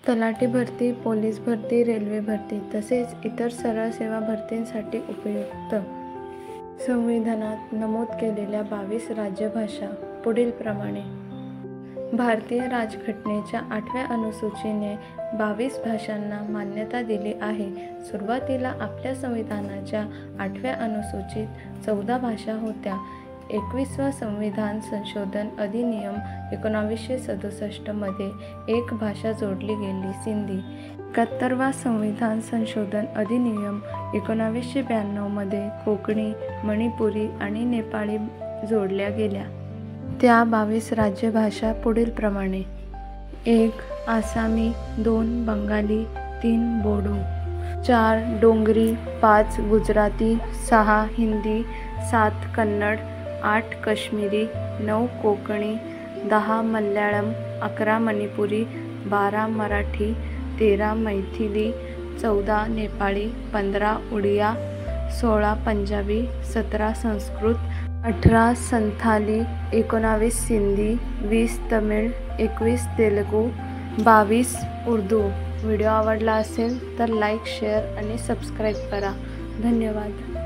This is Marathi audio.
तलाठी भरती, पोलीस भरती, रेल्वे भरती तसेच इतर सरळ सेवा भरतींसाठी उपयुक्त. संविधानात नमूद केलेल्या 22 राज्यभाषा पुढीलप्रमाणे. भारतीय राज्यघटनेच्या 8व्या अनुसूचीने 22 भाषांना मान्यता दिली आहे. सुरुवातीला आपल्या संविधानाच्या 8व्या अनुसूचीत 14 भाषा होत्या. 21वा संविधान संशोधन अधिनियम 1967 मध्ये एक भाषा जोडली गेली, सिंधी. 71वा संविधान संशोधन अधिनियम 1992 मध्ये कोकणी, मणिपुरी आणि नेपाळी जोडल्या गेल्या. त्या 22 राज्यभाषा पुढीलप्रमाणे. 1. आसामी, 2. बंगाली, 3. बोडो, 4. डोंगरी, 5. गुजराती, 6. हिंदी, 7. कन्नड, 8. काश्मीरी, 9. कोकणी, 10. मल्याळम, 11. मणिपुरी, 12. मराठी, 13. मैथिली, 14. नेपाळी, 15. उडिया, 16. पंजाबी, 17. संस्कृत, 18. संथाली, 19. सिंधी, 20. तमिळ, 21. तेलुगू, 22. उर्दू. व्हिडिओ आवडला असेल तर लाईक, शेअर आणि सबस्क्राईब करा. धन्यवाद.